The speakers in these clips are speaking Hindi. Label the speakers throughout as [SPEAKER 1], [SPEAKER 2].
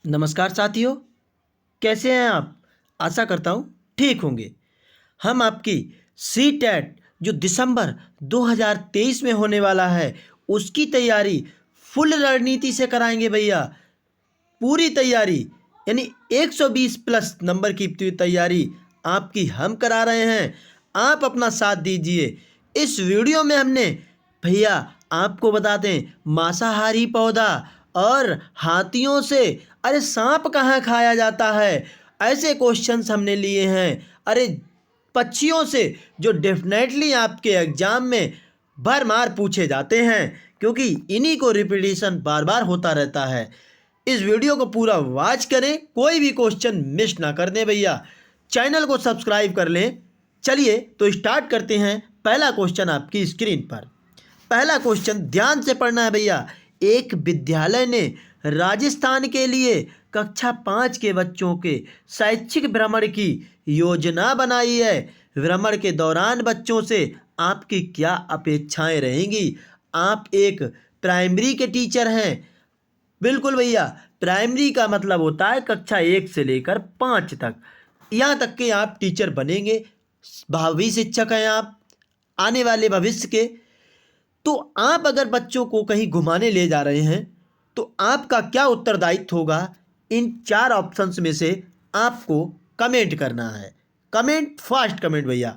[SPEAKER 1] नमस्कार साथियों, कैसे हैं आप? आशा करता हूँ ठीक होंगे। हम आपकी सी टेट जो दिसंबर 2023 में होने वाला है, उसकी तैयारी फुल रणनीति से कराएंगे भैया। पूरी तैयारी यानी 120 प्लस नंबर की तैयारी आपकी हम करा रहे हैं। आप अपना साथ दीजिए। इस वीडियो में हमने भैया आपको बता दें, मांसाहारी पौधा और हाथियों से अरे सांप कहाँ खाया जाता है, ऐसे क्वेश्चंस हमने लिए हैं। अरे पक्षियों से जो डेफिनेटली आपके एग्जाम में भरमार पूछे जाते हैं, क्योंकि इन्हीं को रिपीटिशन बार बार होता रहता है। इस वीडियो को पूरा वॉच करें, कोई भी क्वेश्चन मिस ना कर दें भैया। चैनल को सब्सक्राइब कर लें। चलिए तो स्टार्ट करते हैं। पहला क्वेश्चन आपकी स्क्रीन पर। पहला क्वेश्चन ध्यान से पढ़ना है भैया। एक विद्यालय ने राजस्थान के लिए कक्षा 5 के बच्चों के शैक्षिक भ्रमण की योजना बनाई है। भ्रमण के दौरान बच्चों से आपकी क्या अपेक्षाएं रहेंगी? आप एक प्राइमरी के टीचर हैं। बिल्कुल भैया, प्राइमरी का मतलब होता है कक्षा 1 से लेकर 5 तक, यहाँ तक के आप टीचर बनेंगे। भावी शिक्षक हैं आप, आने वाले भविष्य के। तो आप अगर बच्चों को कहीं घुमाने ले जा रहे हैं तो आपका क्या उत्तरदायित्व होगा? इन 4 ऑप्शंस में से आपको कमेंट करना है। कमेंट, फास्ट कमेंट भैया।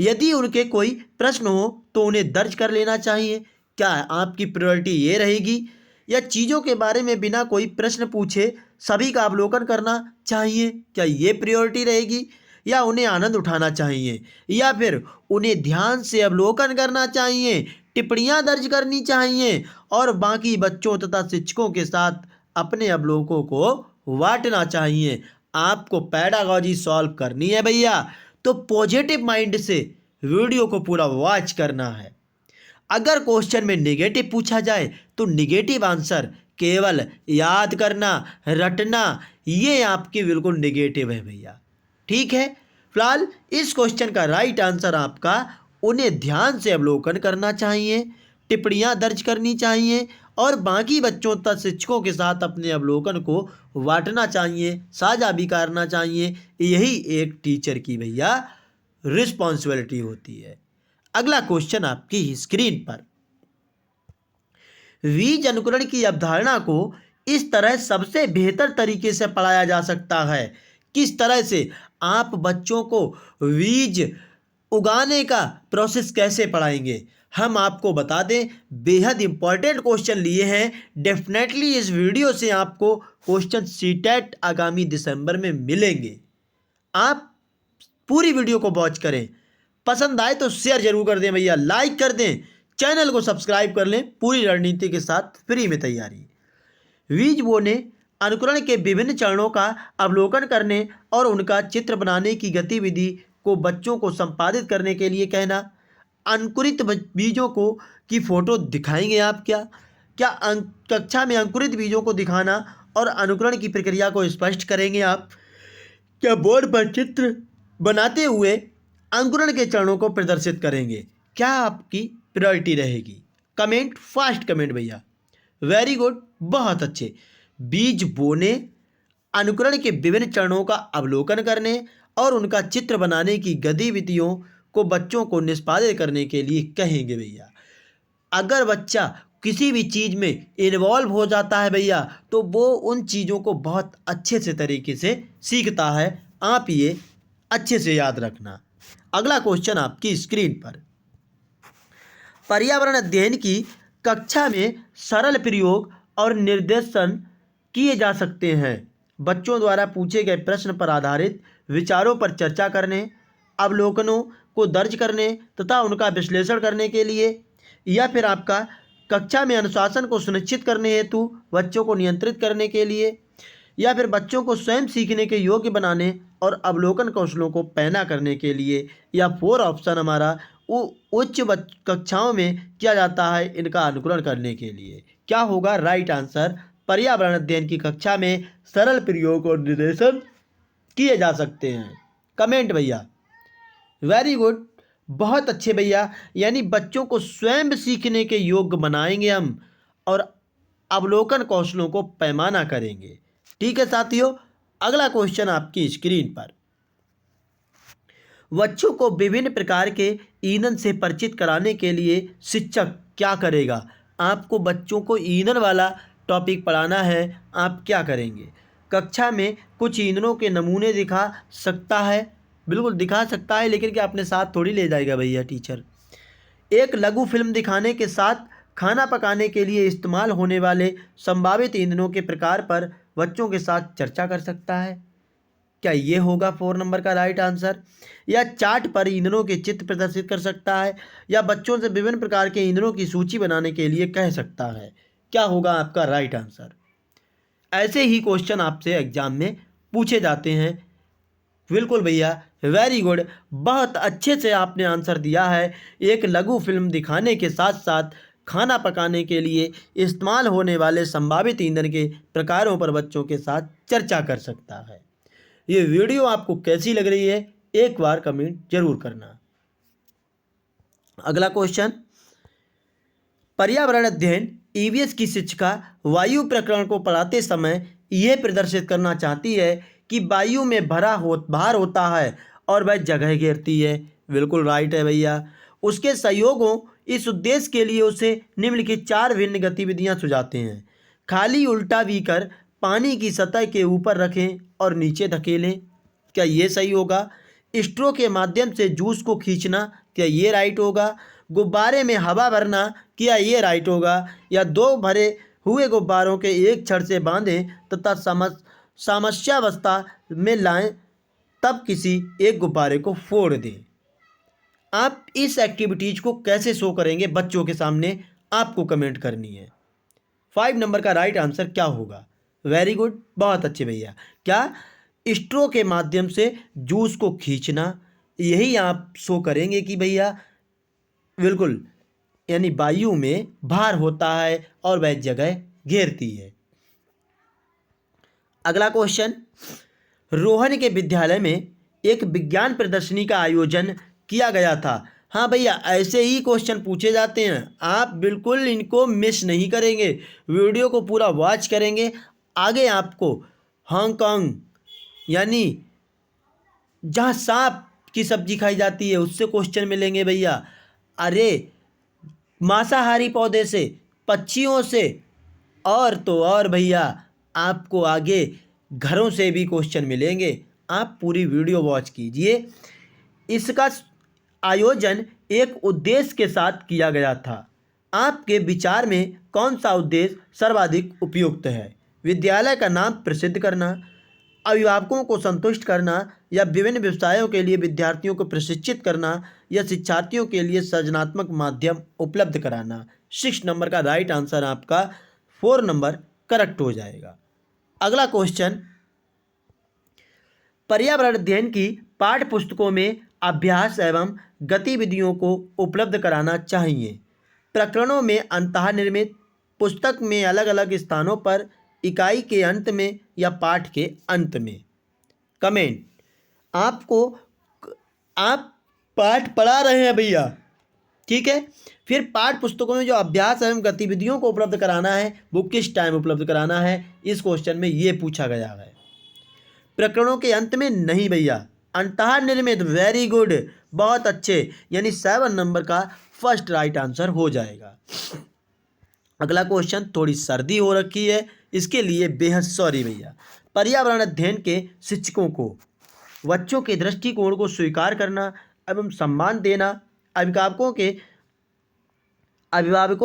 [SPEAKER 1] यदि उनके कोई प्रश्न हो तो उन्हें दर्ज कर लेना चाहिए। क्या आपकी प्रायोरिटी ये रहेगी, या चीज़ों के बारे में बिना कोई प्रश्न पूछे सभी का अवलोकन करना चाहिए? क्या ये प्रायोरिटी रहेगी, या उन्हें आनंद उठाना चाहिए, या फिर उन्हें ध्यान से अवलोकन करना चाहिए, टिप्पणियां दर्ज करनी चाहिए और बाकी बच्चों तथा शिक्षकों के साथ अपने अवलोकों को बांटना चाहिए? आपको पैडागॉजी सॉल्व करनी है भैया, तो पॉजिटिव माइंड से वीडियो को पूरा वॉच करना है। अगर क्वेश्चन में नेगेटिव पूछा जाए तो नेगेटिव आंसर केवल याद करना, रटना, ये आपके बिल्कुल नेगेटिव है भैया। ठीक है। फिलहाल इस क्वेश्चन का राइट आंसर आपका उन्हें ध्यान से अवलोकन करना चाहिए, टिप्पणियां दर्ज करनी चाहिए और बाकी बच्चों तथा शिक्षकों के साथ अपने अवलोकन को बांटना चाहिए, साझा भी करना चाहिए। यही एक टीचर की भैया रिस्पॉन्सिबिलिटी होती है। अगला क्वेश्चन आपकी स्क्रीन पर। बीज अनुकरण की अवधारणा को इस तरह सबसे बेहतर तरीके से पढ़ाया जा सकता है। किस तरह से आप बच्चों को बीज उगाने का प्रोसेस कैसे पढ़ाएंगे? हम आपको बता दें, बेहद इंपॉर्टेंट क्वेश्चन लिए हैं। डेफिनेटली इस वीडियो से आपको क्वेश्चन सीटेट आगामी दिसंबर में मिलेंगे। आप पूरी वीडियो को वॉच करें। पसंद आए तो शेयर जरूर कर दें भैया, लाइक कर दें, चैनल को सब्सक्राइब कर लें। पूरी रणनीति के साथ फ्री में तैयारी। बीज बोने अनुकरण के विभिन्न चरणों का अवलोकन करने और उनका चित्र बनाने की गतिविधि को बच्चों को संपादित करने के लिए कहना। अंकुरित बीजों को की फोटो दिखाएंगे आप? क्या क्या कक्षा में अंकुरित बीजों को दिखाना और अनुकरण की प्रक्रिया को स्पष्ट करेंगे आप? क्या बोर्ड पर चित्र बनाते हुए अंकुरण के चरणों को प्रदर्शित करेंगे? क्या आपकी प्रायोरिटी रहेगी? कमेंट, फास्ट कमेंट भैया। वेरी गुड, बहुत अच्छे। बीज बोने, अनुकरण के विभिन्न चरणों का अवलोकन करने और उनका चित्र बनाने की गतिविधियों को बच्चों को निष्पादित करने के लिए कहेंगे भैया। अगर बच्चा किसी भी चीज़ में इन्वॉल्व हो जाता है भैया, तो वो उन चीज़ों को बहुत अच्छे से तरीके से सीखता है। आप ये अच्छे से याद रखना। अगला क्वेश्चन आपकी स्क्रीन पर। पर्यावरण अध्ययन की कक्षा में सरल प्रयोग और निर्देशन किए जा सकते हैं। बच्चों द्वारा पूछे गए प्रश्न पर आधारित विचारों पर चर्चा करने, अवलोकनों को दर्ज करने तथा उनका विश्लेषण करने के लिए, या फिर आपका कक्षा में अनुशासन को सुनिश्चित करने हेतु बच्चों को नियंत्रित करने के लिए, या फिर बच्चों को स्वयं सीखने के योग्य बनाने और अवलोकन कौशलों को पैना करने के लिए, या 4 ऑप्शन हमारा उच्च कक्षाओं में किया जाता है इनका अनुकरण करने के लिए। क्या होगा राइट आंसर? पर्यावरण अध्ययन की कक्षा में सरल प्रयोग और निर्देशन किए जा सकते हैं। कमेंट भैया। वेरी गुड, बहुत अच्छे भैया। यानी बच्चों को स्वयं सीखने के योग्य बनाएंगे हम और अवलोकन कौशलों को पैमाना करेंगे। ठीक है साथियों, अगला क्वेश्चन आपकी स्क्रीन पर। बच्चों को विभिन्न प्रकार के ईंधन से परिचित कराने के लिए शिक्षक क्या करेगा? आपको बच्चों को ईंधन वाला टॉपिक पढ़ाना है, आप क्या करेंगे? कक्षा में कुछ ईंधनों के नमूने दिखा सकता है, बिल्कुल दिखा सकता है, लेकिन क्या अपने साथ थोड़ी ले जाएगा भैया टीचर। एक लघु फिल्म दिखाने के साथ खाना पकाने के लिए इस्तेमाल होने वाले संभावित ईंधनों के प्रकार पर बच्चों के साथ चर्चा कर सकता है। क्या ये होगा 4 नंबर का राइट आंसर? या चार्ट पर ईंधनों के चित्र प्रदर्शित कर सकता है, या बच्चों से विभिन्न प्रकार के ईंधनों की सूची बनाने के लिए कह सकता है। क्या होगा आपका राइट आंसर? ऐसे ही क्वेश्चन आपसे एग्जाम में पूछे जाते हैं। बिल्कुल भैया, वेरी गुड, बहुत अच्छे से आपने आंसर दिया है। एक लघु फिल्म दिखाने के साथ साथ खाना पकाने के लिए इस्तेमाल होने वाले संभावित ईंधन के प्रकारों पर बच्चों के साथ चर्चा कर सकता है। ये वीडियो आपको कैसी लग रही है, एक बार कमेंट जरूर करना। अगला क्वेश्चन, पर्यावरण अध्ययन ईवीएस की शिक्षिका वायु प्रकरण को पढ़ाते समय यह प्रदर्शित करना चाहती है कि वायु में भार होता है और वह जगह घेरती है। बिल्कुल राइट है भैया। उसके सहयोगों इस उद्देश्य के लिए उसे निम्नलिखित 4 भिन्न गतिविधियां सुझाते हैं। खाली उल्टा बीकर पानी की सतह के ऊपर रखें और नीचे धकेलें। क्या ये सही होगा? स्ट्रो के माध्यम से जूस को खींचना, क्या ये राइट होगा? गुब्बारे में हवा भरना, क्या ये राइट होगा? या 2 भरे हुए गुब्बारों के एक छड़ से बांधें तथा सामंजस्यावस्था में लाएं, तब किसी एक गुब्बारे को फोड़ दें। आप इस एक्टिविटीज को कैसे शो करेंगे बच्चों के सामने, आपको कमेंट करनी है। 5 नंबर का राइट आंसर क्या होगा? वेरी गुड, बहुत अच्छे भैया। क्या? स्ट्रो के माध्यम से जूस को खींचना, यही आप शो करेंगे कि भैया बिल्कुल, यानी वायु में भार होता है और वह जगह घेरती है। अगला क्वेश्चन, रोहन के विद्यालय में एक विज्ञान प्रदर्शनी का आयोजन किया गया था। हाँ भैया, ऐसे ही क्वेश्चन पूछे जाते हैं, आप बिल्कुल इनको मिस नहीं करेंगे, वीडियो को पूरा वॉच करेंगे। आगे आपको हांगकांग, यानी जहाँ सांप की सब्जी खाई जाती है, उससे क्वेश्चन मिलेंगे भैया। अरे मांसाहारी पौधे से, पक्षियों से, और तो और भैया आपको आगे घरों से भी क्वेश्चन मिलेंगे। आप पूरी वीडियो वॉच कीजिए। इसका आयोजन एक उद्देश्य के साथ किया गया था। आपके विचार में कौन सा उद्देश्य सर्वाधिक उपयुक्त है? विद्यालय का नाम प्रसिद्ध करना, अभिभावकों को संतुष्ट करना, या विभिन्न व्यवसायों के लिए विद्यार्थियों को प्रशिक्षित करना, या शिक्षार्थियों के लिए सृजनात्मक माध्यम उपलब्ध कराना। 6 नंबर का राइट आंसर आपका 4 नंबर करेक्ट हो जाएगा। अगला क्वेश्चन, पर्यावरण अध्ययन की पाठ्य पुस्तकों में अभ्यास एवं गतिविधियों को उपलब्ध कराना चाहिए। प्रकरणों में अंतःनिर्मित, पुस्तक में अलग अलग स्थानों पर, इकाई के अंत में, या पाठ के अंत में। कमेंट। आपको, आप पाठ पढ़ा रहे हैं भैया, ठीक है, फिर पाठ्य पुस्तकों में जो अभ्यास एवं गतिविधियों को उपलब्ध कराना है वो किस टाइम उपलब्ध कराना है, इस क्वेश्चन में ये पूछा गया है। प्रकरणों के अंत में नहीं भैया, अंतःनिर्मित। वेरी गुड, बहुत अच्छे, यानी 7 नंबर का फर्स्ट राइट आंसर हो जाएगा। अगला क्वेश्चन, थोड़ी सर्दी हो रखी है, इसके लिए बेहद सॉरी भैया। पर्यावरण अध्ययन के शिक्षकों को बच्चों के दृष्टिकोण को स्वीकार करना एवं सम्मान देना, अभिभावकों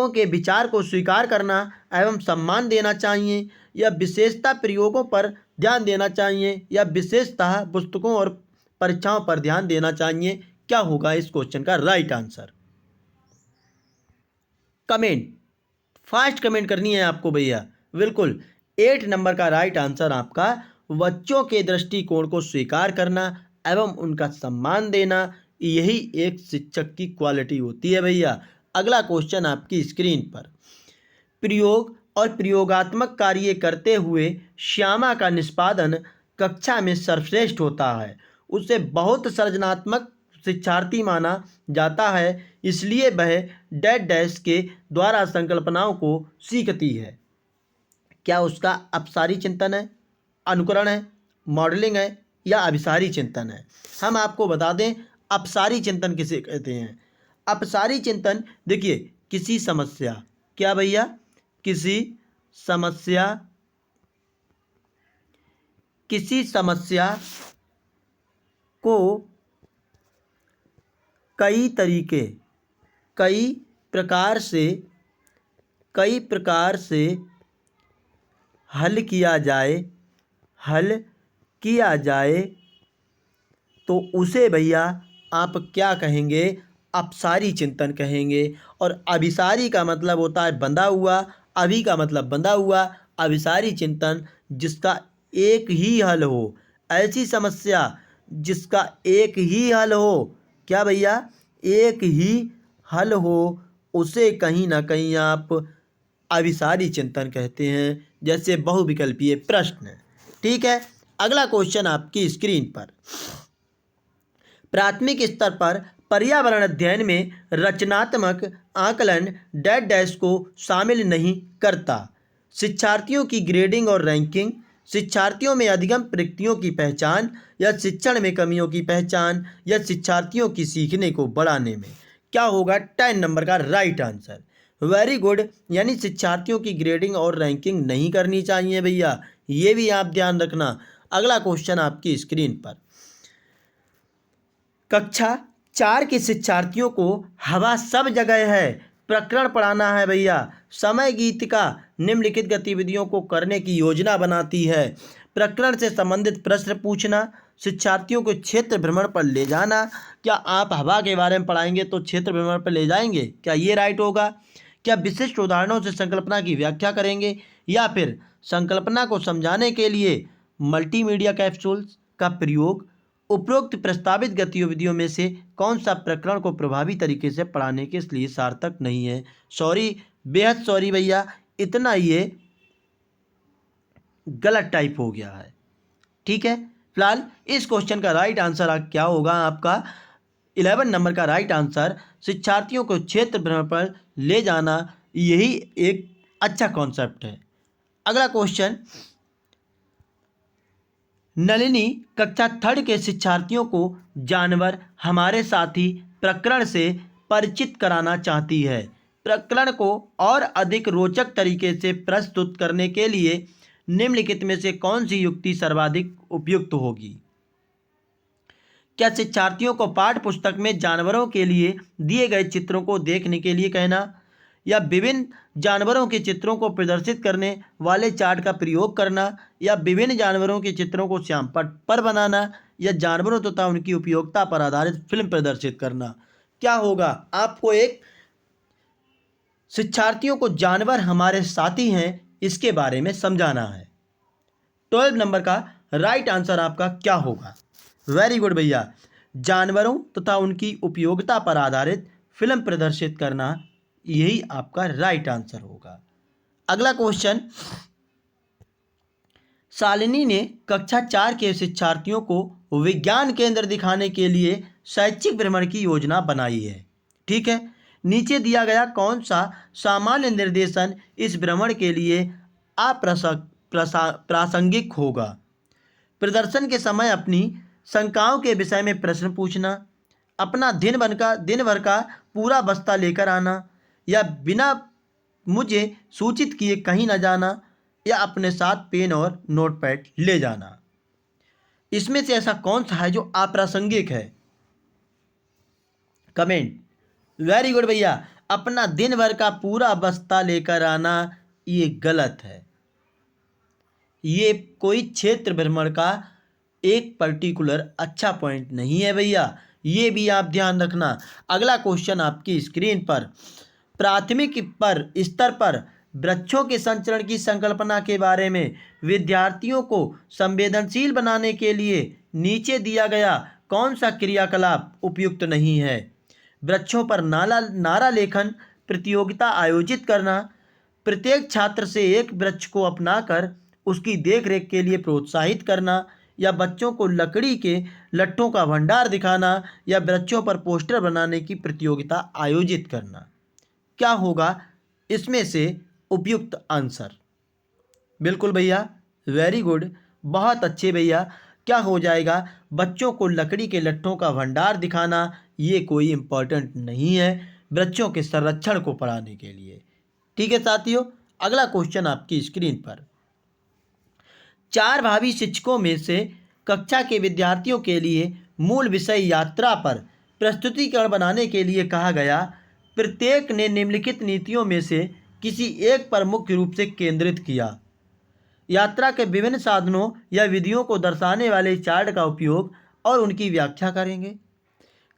[SPEAKER 1] के विचार को स्वीकार करना एवं सम्मान देना चाहिए, या विशेषता प्रयोगों पर ध्यान देना चाहिए, या विशेषतः पुस्तकों और परीक्षाओं पर ध्यान देना चाहिए। क्या होगा इस क्वेश्चन का right answer? Comment, fast comment करनी है आपको भैया। बिल्कुल, 8 नंबर का राइट आंसर आपका बच्चों के दृष्टिकोण को स्वीकार करना एवं उनका सम्मान देना, यही एक शिक्षक की क्वालिटी होती है भैया। अगला क्वेश्चन आपकी स्क्रीन पर, प्रयोग और प्रयोगात्मक कार्य करते हुए श्यामा का निष्पादन कक्षा में सर्वश्रेष्ठ होता है। उसे बहुत सृजनात्मक शिक्षार्थी माना जाता है, इसलिए वह डैश के द्वारा संकल्पनाओं को सीखती है। क्या उसका अपसारी चिंतन है? अनुकरण है, मॉडलिंग है या अभिसारी चिंतन है। हम आपको बता दें अपसारी चिंतन किसे कहते हैं। अपसारी चिंतन देखिए किसी समस्या, क्या भैया, किसी समस्या को कई प्रकार से हल किया जाए तो उसे भैया आप क्या कहेंगे, अपसारी चिंतन कहेंगे। और अभिसारी का मतलब होता है बंधा हुआ, अभी का मतलब बंधा हुआ, अभिसारी चिंतन जिसका एक ही हल हो, ऐसी समस्या जिसका एक ही हल हो, क्या भैया, एक ही हल हो, उसे कहीं ना कहीं आप अभिसारी चिंतन कहते हैं। जैसे बहुविकल्पीय प्रश्न। ठीक है, अगला क्वेश्चन आपकी स्क्रीन पर। प्राथमिक स्तर पर पर्यावरण अध्ययन में रचनात्मक आकलन डैश डैश को शामिल नहीं करता। शिक्षार्थियों की ग्रेडिंग और रैंकिंग, शिक्षार्थियों में अधिगम प्रक्रियाओं की पहचान या शिक्षण में कमियों की पहचान या शिक्षार्थियों की सीखने को बढ़ाने में। क्या होगा 10 नंबर का राइट आंसर। वेरी गुड, यानी शिक्षार्थियों की ग्रेडिंग और रैंकिंग नहीं करनी चाहिए भैया, ये भी आप ध्यान रखना। अगला क्वेश्चन आपकी स्क्रीन पर। कक्षा 4 के शिक्षार्थियों को हवा सब जगह है प्रकरण पढ़ाना है भैया। समय गीतिका निम्नलिखित गतिविधियों को करने की योजना बनाती है। प्रकरण से संबंधित प्रश्न पूछना, शिक्षार्थियों को क्षेत्र भ्रमण पर ले जाना। क्या आप हवा के बारे में पढ़ाएंगे तो क्षेत्र भ्रमण पर ले जाएंगे, क्या ये राइट होगा। क्या विशिष्ट उदाहरणों से संकल्पना की व्याख्या करेंगे, या फिर संकल्पना को समझाने के लिए मल्टीमीडिया कैप्सूल्स का प्रयोग। उपरोक्त प्रस्तावित गतिविधियों में से कौन सा प्रकरण को प्रभावी तरीके से पढ़ाने के लिए सार्थक नहीं है। सॉरी, बेहद सॉरी भैया, इतना ये गलत टाइप हो गया है। ठीक है, फिलहाल इस क्वेश्चन का राइट आंसर क्या होगा आपका 11 नंबर का राइट आंसर, शिक्षार्थियों को क्षेत्र भ्रमण पर ले जाना, यही एक अच्छा कॉन्सेप्ट है। अगला क्वेश्चन, नलिनी कक्षा 3 के शिक्षार्थियों को जानवर हमारे साथी प्रकरण से परिचित कराना चाहती है। प्रकरण को और अधिक रोचक तरीके से प्रस्तुत करने के लिए निम्नलिखित में से कौन सी युक्ति सर्वाधिक उपयुक्त होगी। क्या शिक्षार्थियों को पाठ्य पुस्तक में जानवरों के लिए दिए गए चित्रों को देखने के लिए कहना, या विभिन्न जानवरों के चित्रों को प्रदर्शित करने वाले चार्ट का प्रयोग करना, या विभिन्न जानवरों के चित्रों को श्यामपट्ट पर बनाना, या जानवरों तथा उनकी उपयोगिता पर आधारित फिल्म प्रदर्शित करना। क्या होगा, आपको एक शिक्षार्थियों को जानवर हमारे साथी हैं इसके बारे में समझाना है। 12 नंबर का राइट आंसर आपका क्या होगा। वेरी गुड भैया, जानवरों तथा उनकी उपयोगिता पर आधारित फिल्म प्रदर्शित करना, यही आपका राइट आंसर होगा। अगला क्वेश्चन, शालिनी ने कक्षा 4 के शिक्षार्थियों को विज्ञान केंद्र दिखाने के लिए शैक्षिक भ्रमण की योजना बनाई है। ठीक है, नीचे दिया गया कौन सा सामान्य निर्देशन इस भ्रमण के लिए प्रासंगिक होगा। प्रदर्शन के समय अपनी शंकाओं के विषय में प्रश्न पूछना, अपना दिन भर का पूरा बस्ता लेकर आना, या बिना मुझे सूचित किए कहीं न जाना, या अपने साथ पेन और नोटपैड ले जाना। इसमें से ऐसा कौन सा है जो अप्रासंगिक है, कमेंट। वेरी गुड भैया, अपना दिन भर का पूरा बस्ता लेकर आना, ये गलत है। ये कोई क्षेत्र भ्रमण का एक पर्टिकुलर अच्छा पॉइंट नहीं है भैया, ये भी आप ध्यान रखना। अगला क्वेश्चन आपकी स्क्रीन पर, प्राथमिक स्तर पर वृक्षों के संचरण की संकल्पना के बारे में विद्यार्थियों को संवेदनशील बनाने के लिए नीचे दिया गया कौन सा क्रियाकलाप उपयुक्त नहीं है। वृक्षों पर नारा लेखन प्रतियोगिता आयोजित करना, प्रत्येक छात्र से एक वृक्ष को अपनाकर उसकी देखरेख के लिए प्रोत्साहित करना, या बच्चों को लकड़ी के लट्ठों का भंडार दिखाना, या वृक्षों पर पोस्टर बनाने की प्रतियोगिता आयोजित करना। क्या होगा इसमें से उपयुक्त आंसर। बिल्कुल भैया, वेरी गुड, बहुत अच्छे भैया। क्या हो जाएगा, बच्चों को लकड़ी के लट्ठों का भंडार दिखाना ये कोई इम्पोर्टेंट नहीं है, वृक्षों के संरक्षण को पढ़ाने के लिए। ठीक है साथियों, अगला क्वेश्चन आपकी स्क्रीन पर। 4 भावी शिक्षकों में से कक्षा के विद्यार्थियों के लिए मूल विषय यात्रा पर प्रस्तुतिकरण बनाने के लिए कहा गया। प्रत्येक ने निम्नलिखित नीतियों में से किसी एक पर मुख्य रूप से केंद्रित किया। यात्रा के विभिन्न साधनों या विधियों को दर्शाने वाले चार्ट का उपयोग और उनकी व्याख्या करेंगे।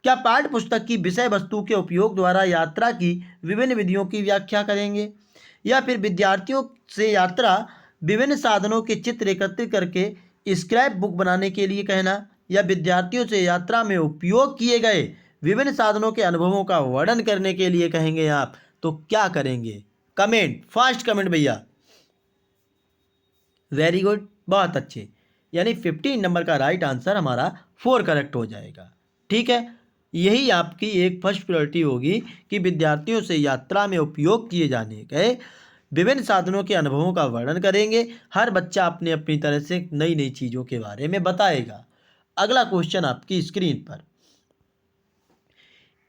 [SPEAKER 1] क्या पाठ्य पुस्तक की विषय वस्तु के उपयोग द्वारा यात्रा की विभिन्न विधियों की व्याख्या करेंगे, या फिर विद्यार्थियों से यात्रा विभिन्न साधनों के चित्र एकत्रित करके स्क्रैप बुक बनाने के लिए कहना, या विद्यार्थियों से यात्रा में उपयोग किए गए विभिन्न साधनों के अनुभवों का वर्णन करने के लिए कहेंगे आप, तो क्या करेंगे? कमेंट, फास्ट कमेंट भैया। वेरी गुड, बहुत अच्छे। यानी 15 नंबर का राइट आंसर हमारा 4 करेक्ट हो जाएगा। ठीक है, यही आपकी एक फर्स्ट प्रायोरिटी होगी कि विद्यार्थियों से यात्रा में उपयोग किए जाने गए विभिन्न साधनों के अनुभवों का वर्णन करेंगे। हर बच्चा अपने अपनी तरह से नई नई चीज़ों के बारे में बताएगा। अगला क्वेश्चन आपकी स्क्रीन पर।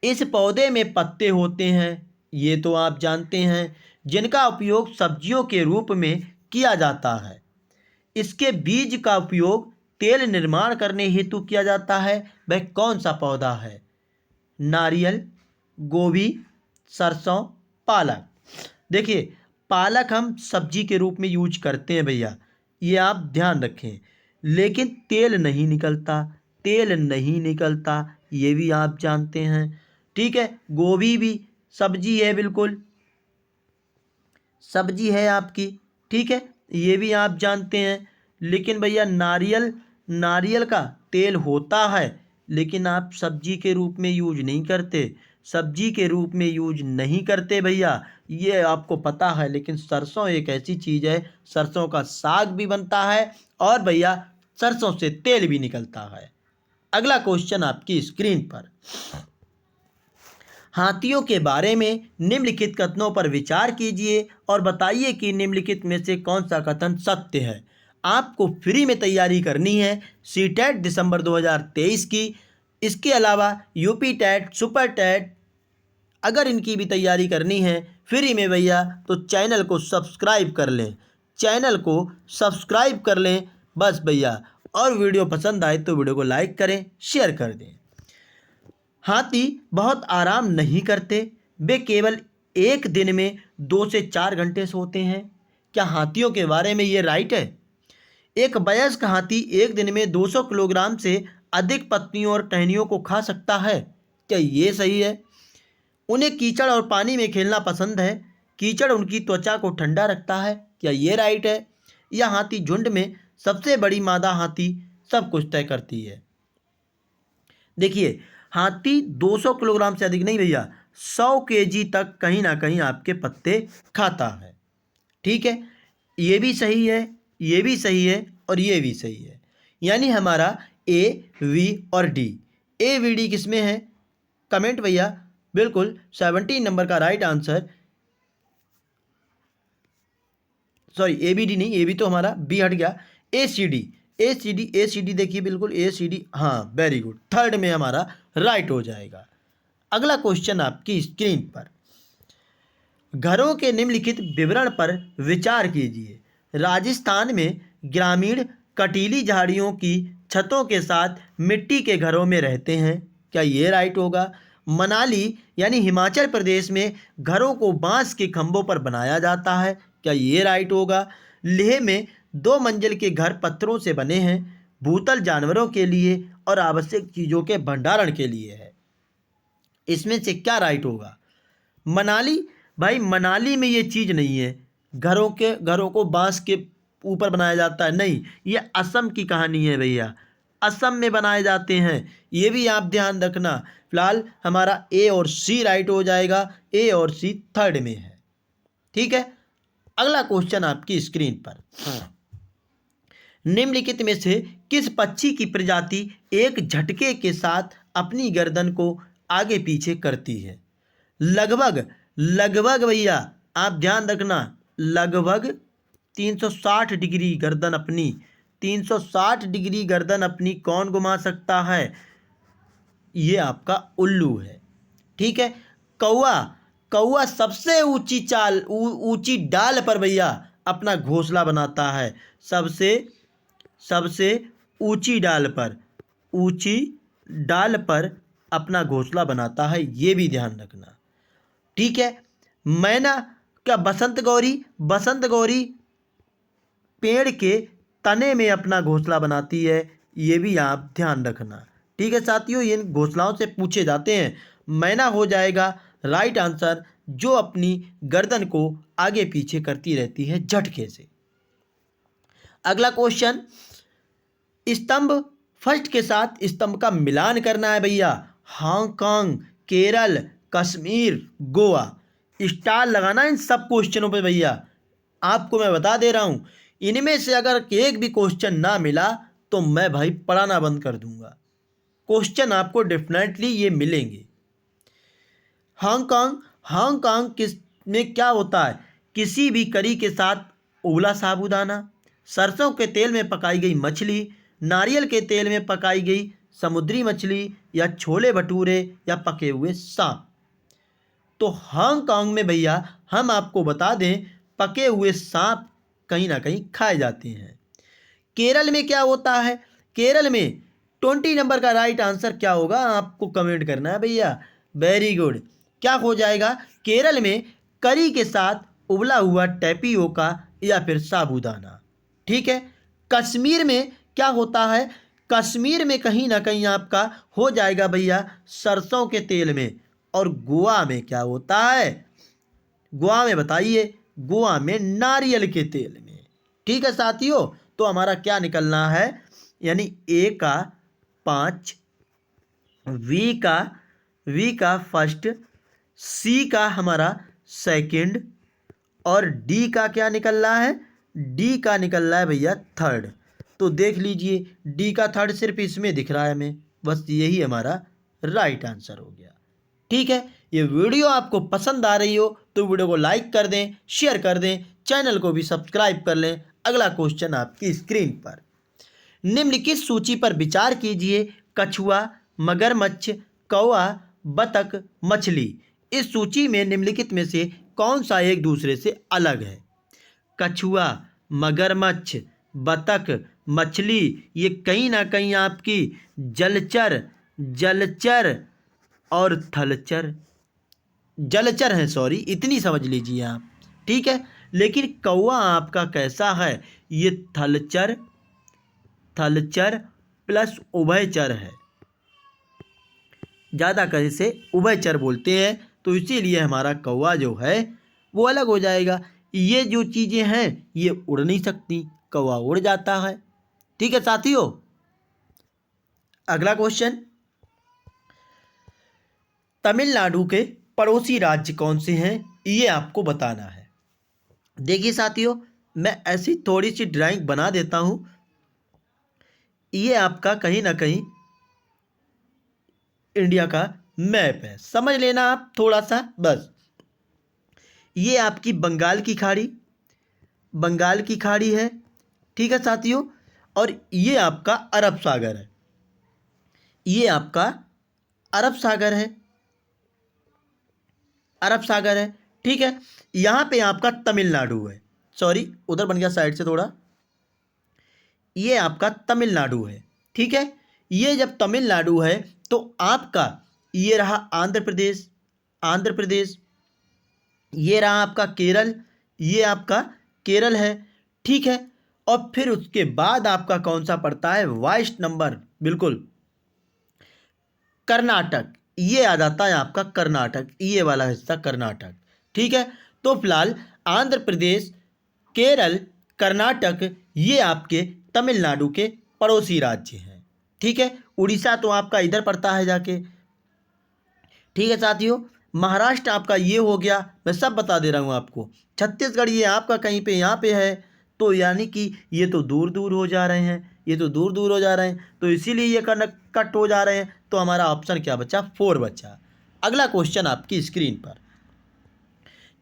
[SPEAKER 1] इस पौधे में पत्ते होते हैं, ये तो आप जानते हैं, जिनका उपयोग सब्जियों के रूप में किया जाता है। इसके बीज का उपयोग तेल निर्माण करने हेतु किया जाता है। वह कौन सा पौधा है? नारियल, गोभी, सरसों, पालक। देखिए, पालक हम सब्जी के रूप में यूज करते हैं भैया, ये आप ध्यान रखें, लेकिन तेल नहीं निकलता, तेल नहीं निकलता, ये भी आप जानते हैं। ठीक है, गोभी भी सब्जी है, बिल्कुल सब्जी है आपकी। ठीक है, ये भी आप जानते हैं। लेकिन भैया नारियल, नारियल का तेल होता है, लेकिन आप सब्जी के रूप में यूज नहीं करते, सब्जी के रूप में यूज नहीं करते भैया, ये आपको पता है। लेकिन सरसों एक ऐसी चीज़ है, सरसों का साग भी बनता है और भैया सरसों से तेल भी निकलता है। अगला क्वेश्चन आपकी स्क्रीन पर। हाथियों के बारे में निम्नलिखित कथनों पर विचार कीजिए और बताइए कि निम्नलिखित में से कौन सा कथन सत्य है। आपको फ्री में तैयारी करनी है सीटेट दिसंबर 2023 की। इसके अलावा यूपी टेट, सुपर टेट, अगर इनकी भी तैयारी करनी है फ्री में भैया, तो चैनल को सब्सक्राइब कर लें, चैनल को सब्सक्राइब कर लें बस भैया। और वीडियो पसंद आए तो वीडियो को लाइक करें, शेयर कर दें। हाथी बहुत आराम नहीं करते, वे केवल एक दिन में 2 से 4 घंटे सोते हैं। क्या हाथियों के बारे में ये राइट है? एक वयस्क हाथी एक दिन में 200 किलोग्राम से अधिक पत्तियों और टहनियों को खा सकता है। क्या ये सही है? उन्हें कीचड़ और पानी में खेलना पसंद है, कीचड़ उनकी त्वचा को ठंडा रखता है। क्या ये राइट है? यह हाथी झुंड में सबसे बड़ी मादा हाथी सब कुछ तय करती है। देखिए, हाथी 200 किलोग्राम से अधिक नहीं भैया, 100 केजी तक कहीं ना कहीं आपके पत्ते खाता है। ठीक है, ये भी सही है, ये भी सही है और ये भी सही है। यानी हमारा ए, वी और डी, ए वी डी किस में है? कमेंट भैया। बिल्कुल 17 नंबर का right answer, sorry A B D नहीं, ए बी तो हमारा बी हट गया, A C D, A C D, A C D देखिए बिल्कुल ए सी डी, हाँ वेरी गुड, थर्ड में हमारा राइट हो जाएगा। अगला क्वेश्चन आपकी स्क्रीन पर। घरों के निम्नलिखित विवरण पर विचार कीजिए। राजस्थान में ग्रामीण कटीली झाड़ियों की छतों के साथ मिट्टी के घरों में रहते हैं। क्या ये राइट होगा? मनाली यानी हिमाचल प्रदेश में घरों को बांस के खंभों पर बनाया जाता है। क्या ये राइट होगा? लेह में 2 मंजिल के घर पत्थरों से बने हैं, भूतल जानवरों के लिए और आवश्यक चीज़ों के भंडारण के लिए है। इसमें से क्या राइट होगा? मनाली, भाई मनाली में ये चीज़ नहीं है, घरों को बांस के ऊपर बनाया जाता है, नहीं, ये असम की कहानी है भैया, असम में बनाए जाते हैं, ये भी आप ध्यान रखना। फिलहाल हमारा ए और सी राइट हो जाएगा, ए और सी थर्ड में है। ठीक है, अगला क्वेश्चन आपकी स्क्रीन पर। निम्नलिखित में से किस पक्षी की प्रजाति एक झटके के साथ अपनी गर्दन को आगे पीछे करती है? लगभग भैया आप ध्यान रखना, लगभग 360 डिग्री गर्दन अपनी 360 डिग्री गर्दन अपनी कौन घुमा सकता है? ये आपका उल्लू है। ठीक है। कौआ, कौआ सबसे ऊंची ऊंची डाल पर भैया अपना घोंसला बनाता है। सबसे सबसे ऊंची डाल पर अपना घोंसला बनाता है, ये भी ध्यान रखना। ठीक है। मैना क्या बसंत गौरी पेड़ के तने में अपना घोंसला बनाती है, ये भी आप ध्यान रखना। ठीक है साथियों, ये इन घोंसलाओं से पूछे जाते हैं। मैना हो जाएगा राइट आंसर, जो अपनी गर्दन को आगे पीछे करती रहती है झटके से। अगला क्वेश्चन, स्तंभ फर्स्ट के साथ स्तंभ का मिलान करना है भैया। हांगकांग, केरल, कश्मीर, गोवा। स्टार लगाना इन सब क्वेश्चनों पे भैया। आपको मैं बता दे रहा हूं, इनमें से अगर एक भी क्वेश्चन ना मिला तो मैं भाई पढ़ाना बंद कर दूंगा। क्वेश्चन आपको डेफिनेटली ये मिलेंगे। हांगकांग किस में क्या होता है? किसी भी करी के साथ उबला साबूदाना, सरसों के तेल में पकाई गई मछली, नारियल के तेल में पकाई गई समुद्री मछली, या छोले भटूरे, या पके हुए सांप। तो हांगकांग में भैया हम आपको बता दें, पके हुए सांप कहीं ना कहीं खाए जाते हैं। केरल में क्या होता है? केरल में 20 नंबर का राइट आंसर क्या होगा आपको कमेंट करना है भैया। Very good. क्या हो जाएगा? केरल में करी के साथ उबला हुआ टैपियोका या फिर साबूदाना। ठीक है। कश्मीर में क्या होता है? कश्मीर में कहीं ना कहीं आपका हो जाएगा भैया सरसों के तेल में। और गोवा में क्या होता है? गोवा में बताइए। गोवा में नारियल के तेल में। ठीक है साथियों, तो हमारा क्या निकलना है? यानी ए का 5, वी का फर्स्ट, सी का हमारा सेकंड, और डी का क्या निकल रहा है? डी का निकल रहा है भैया थर्ड। तो देख लीजिए, डी का थर्ड सिर्फ इसमें दिख रहा है हमें, बस यही हमारा राइट आंसर हो गया। ठीक है। ये वीडियो आपको पसंद आ रही हो तो वीडियो को लाइक कर दें, शेयर कर दें, चैनल को भी सब्सक्राइब कर लें। अगला क्वेश्चन आपकी स्क्रीन पर। निम्नलिखित सूची पर विचार कीजिए। कछुआ, मगरमच्छ, कौवा, बतख, मछली। इस सूची में निम्नलिखित में से कौन सा एक दूसरे से अलग है? कछुआ, मगरमच्छ, बतख, मछली, ये कहीं ना कहीं आपकी जलचर और थलचर, जलचर है, सॉरी, इतनी समझ लीजिए आप। ठीक है। लेकिन कौवा आपका कैसा है? ये थलचर प्लस उभयचर है। ज़्यादा कर इसे उभयचर बोलते हैं, तो इसीलिए हमारा कौवा जो है वो अलग हो जाएगा। ये जो चीज़ें हैं ये उड़ नहीं सकती, कौवा उड़ जाता है। ठीक है साथियों। अगला क्वेश्चन, तमिलनाडु के पड़ोसी राज्य कौन से हैं? ये आपको बताना है। देखिए साथियों, मैं ऐसी थोड़ी सी ड्राइंग बना देता हूं। ये आपका कहीं ना कहीं इंडिया का मैप है, समझ लेना आप थोड़ा सा बस। ये आपकी बंगाल की खाड़ी है। ठीक है साथियों। और ये आपका अरब सागर है। अरब सागर है। ठीक है। यहाँ पे आपका तमिलनाडु है, सॉरी उधर बन गया साइड से थोड़ा। ये आपका तमिलनाडु है। ठीक है। ये जब तमिलनाडु है तो आपका ये रहा आंध्र प्रदेश, ये रहा आपका केरल, ये आपका केरल है। ठीक है। और फिर उसके बाद आपका कौन सा पड़ता है? 22 नंबर, बिल्कुल, कर्नाटक। ये आ जाता है आपका कर्नाटक, ये वाला हिस्सा कर्नाटक। ठीक है। तो फिलहाल आंध्र प्रदेश, केरल, कर्नाटक ये आपके तमिलनाडु के पड़ोसी राज्य हैं। ठीक है। उड़ीसा तो आपका इधर पड़ता है जाके। ठीक है साथियों। महाराष्ट्र आपका ये हो गया, मैं सब बता दे रहा हूँ आपको। छत्तीसगढ़ ये आपका कहीं पे यहाँ पे है, तो यानी कि ये तो दूर दूर हो जा रहे हैं, तो इसीलिए ये कट हो जा रहे हैं। तो हमारा ऑप्शन क्या बचा? 4 बचा। अगला क्वेश्चन आपकी स्क्रीन पर,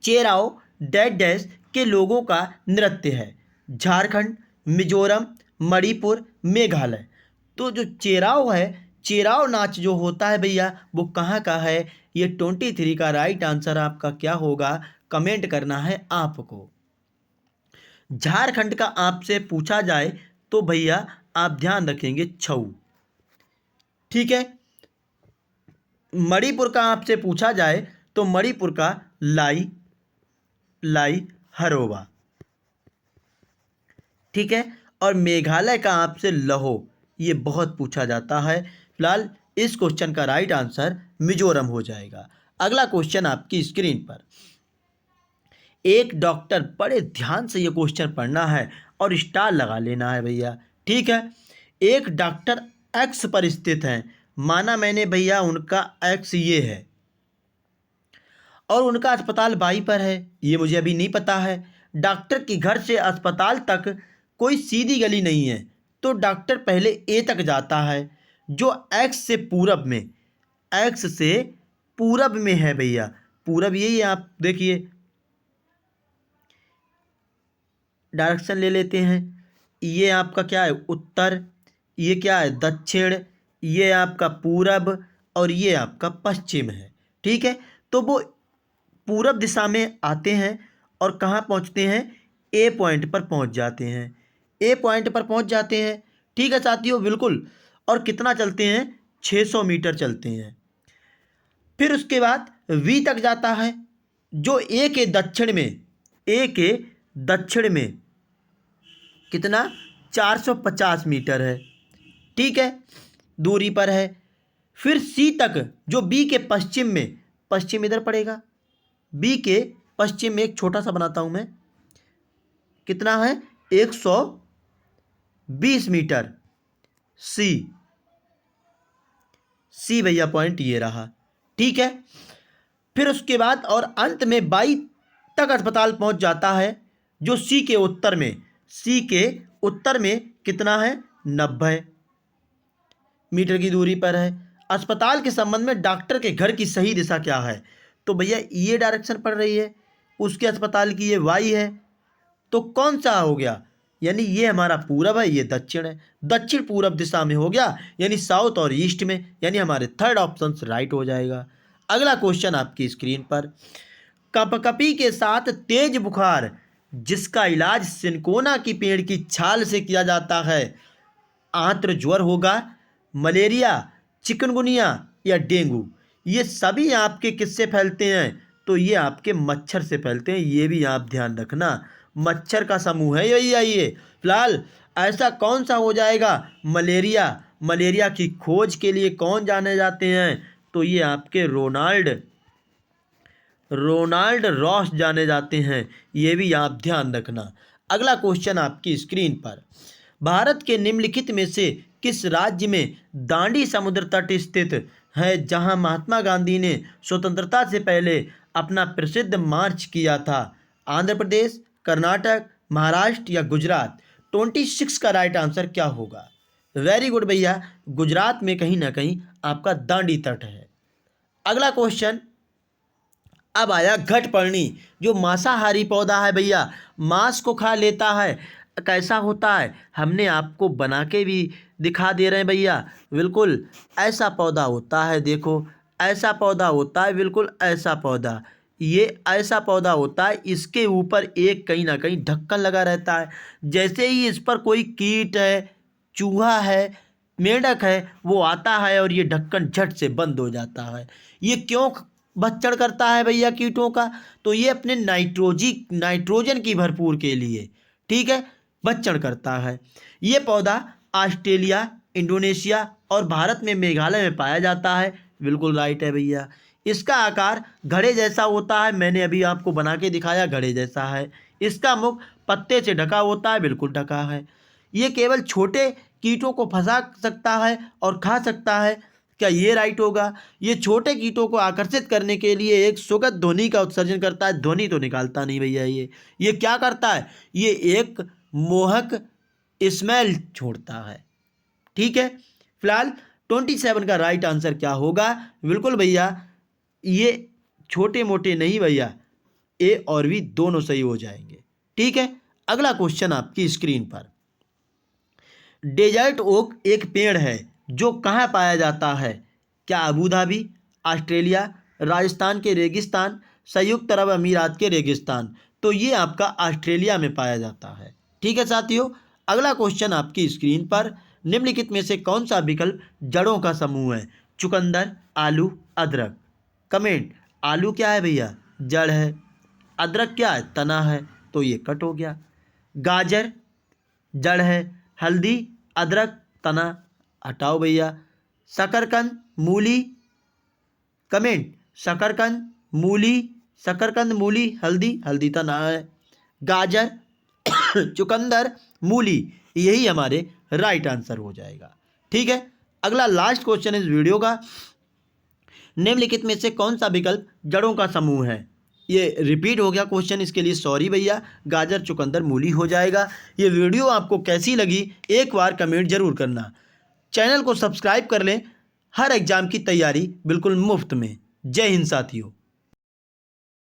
[SPEAKER 1] चेराओ डैश डैश के लोगों का नृत्य है। झारखंड, मिजोरम, मणिपुर, मेघालय। तो जो चेराव है, चेराव नाच जो होता है भैया वो कहाँ का है? ये 23 का राइट आंसर आपका क्या होगा? कमेंट करना है आपको। झारखंड का आपसे पूछा जाए तो भैया आप ध्यान रखेंगे छऊ, ठीक है। मणिपुर का आपसे पूछा जाए तो मणिपुर का लाई, लाई हरोबा, ठीक है। और मेघालय का आपसे लहो, ये बहुत पूछा जाता है। फिलहाल इस क्वेश्चन का राइट आंसर मिजोरम हो जाएगा। अगला क्वेश्चन आपकी स्क्रीन पर, एक डॉक्टर, बड़े ध्यान से ये क्वेश्चन पढ़ना है और स्टार लगा लेना है भैया, ठीक है। एक डॉक्टर एक्स पर स्थित हैं, माना मैंने भैया उनका एक्स ये है और उनका अस्पताल वाई पर है, ये मुझे अभी नहीं पता है। डॉक्टर के घर से अस्पताल तक कोई सीधी गली नहीं है, तो डॉक्टर पहले ए तक जाता है जो एक्स से पूरब में, एक्स से पूरब में है भैया। पूरब यही है, आप देखिए डायरेक्शन ले लेते हैं। ये आपका क्या है? उत्तर। ये क्या है? दक्षिण। ये आपका पूरब और ये आपका पश्चिम है, ठीक है। तो वो पूरब दिशा में आते हैं और कहाँ पहुँचते हैं? ए पॉइंट पर पहुँच जाते हैं, ए पॉइंट पर पहुँच जाते हैं, ठीक है साथियों, बिल्कुल। और कितना चलते हैं? 600 मीटर चलते हैं। फिर उसके बाद वी तक जाता है जो ए के दक्षिण में, ए के दक्षिण में कितना? 450 मीटर है, ठीक है, दूरी पर है। फिर सी तक जो बी के पश्चिम में, पश्चिम इधर पड़ेगा, बी के पश्चिम में एक छोटा सा बनाता हूं मैं, कितना है? 120 मीटर। सी, सी भैया पॉइंट ये रहा, ठीक है। फिर उसके बाद और अंत में बाई तक अस्पताल पहुंच जाता है जो सी के उत्तर में, सी के उत्तर में कितना है? 90 मीटर की दूरी पर है। अस्पताल के संबंध में डॉक्टर के घर की सही दिशा क्या है? तो भैया ये डायरेक्शन पड़ रही है, उसके अस्पताल की ये वाई है, तो कौन सा हो गया? यानी ये हमारा पूरब है, ये दक्षिण है, दक्षिण पूरब दिशा में हो गया, यानी साउथ और ईस्ट में, यानी हमारे थर्ड ऑप्शन राइट हो जाएगा। अगला क्वेश्चन आपकी स्क्रीन पर, कपकपी के साथ तेज बुखार जिसका इलाज सिनकोना की पेड़ की छाल से किया जाता है, आंत्र ज्वर होगा, मलेरिया, चिकनगुनिया या डेंगू? ये सभी आपके किससे फैलते हैं? तो ये आपके मच्छर से फैलते हैं, ये भी आप ध्यान रखना, मच्छर का समूह है यही। आइए फिलहाल ऐसा कौन सा हो जाएगा? मलेरिया। मलेरिया की खोज के लिए कौन जाने जाते हैं? तो ये आपके रोनाल्ड रॉस जाने जाते हैं, ये भी आप ध्यान रखना। अगला क्वेश्चन आपकी स्क्रीन पर, भारत के निम्नलिखित में से किस राज्य में दांडी समुद्र तट स्थित है जहां महात्मा गांधी ने स्वतंत्रता से पहले अपना प्रसिद्ध मार्च किया था? आंध्र प्रदेश, कर्नाटक, महाराष्ट्र या गुजरात? 26 का राइट आंसर क्या होगा? वेरी गुड भैया, गुजरात में कहीं ना कहीं आपका दांडी तट है। अगला क्वेश्चन अब आया घटपर्णी, जो मांसाहारी पौधा है भैया, मांस को खा लेता है, कैसा होता है? हमने आपको बना के भी दिखा दे रहे हैं भैया, बिल्कुल ऐसा पौधा होता है, देखो ऐसा पौधा होता है, बिल्कुल ऐसा पौधा, ये ऐसा पौधा होता है, इसके ऊपर एक कहीं ना कहीं ढक्कन लगा रहता है। जैसे ही इस पर कोई कीट है, चूहा है, मेंढक है, वो आता है और ये ढक्कन झट से बंद हो जाता है। ये क्यों भक्षण करता है भैया कीटों का? तो ये अपने नाइट्रोजन की भरपूर के लिए, ठीक है, भक्षण करता है। ये पौधा ऑस्ट्रेलिया, इंडोनेशिया और भारत में मेघालय में पाया जाता है, बिल्कुल राइट है भैया। इसका आकार घड़े जैसा होता है, मैंने अभी आपको बना के दिखाया, घड़े जैसा है। इसका मुख पत्ते से ढका होता है, बिल्कुल ढका है। ये केवल छोटे कीटों को फंसा सकता है और खा सकता है, क्या ये राइट होगा? ये छोटे कीटों को आकर्षित करने के लिए एक सुखद ध्वनि का उत्सर्जन करता है, ध्वनि तो निकालता नहीं भैया। ये क्या करता है? ये एक मोहक स्मेल छोड़ता है, ठीक है। फिलहाल 27 का राइट आंसर क्या होगा? बिल्कुल भैया, ये छोटे मोटे नहीं भैया, ए और बी दोनों सही हो जाएंगे, ठीक है। अगला क्वेश्चन आपकी स्क्रीन पर, डेजर्ट ओक एक पेड़ है जो कहाँ पाया जाता है? क्या अबू धाबी, ऑस्ट्रेलिया, राजस्थान के रेगिस्तान, संयुक्त अरब अमीरात के रेगिस्तान? तो ये आपका ऑस्ट्रेलिया में पाया जाता है। ठीक है साथियों, अगला क्वेश्चन आपकी स्क्रीन पर, निम्नलिखित में से कौन सा विकल्प जड़ों का समूह है? चुकंदर, आलू, अदरक? कमेंट। आलू क्या है भैया? जड़ है। अदरक क्या है? तना है। तो ये कट हो गया। गाजर जड़ है। हल्दी, अदरक, तना, हटाओ भैया। शकरकंद, मूली? कमेंट। शकरकंद, मूली, शकरकंद, मूली, हल्दी, हल्दी तना है। गाजर, चुकंदर, मूली, यही हमारे राइट आंसर हो जाएगा। ठीक है, अगला लास्ट क्वेश्चन इस वीडियो का, निम्नलिखित में से कौन सा विकल्प जड़ों का समूह है? ये रिपीट हो गया क्वेश्चन, इसके लिए सॉरी भैया। गाजर, चुकंदर, मूली हो जाएगा। ये वीडियो आपको कैसी लगी एक बार कमेंट जरूर करना। चैनल को सब्सक्राइब कर लें, हर एग्जाम की तैयारी बिल्कुल मुफ्त में। जय हिंद साथियों।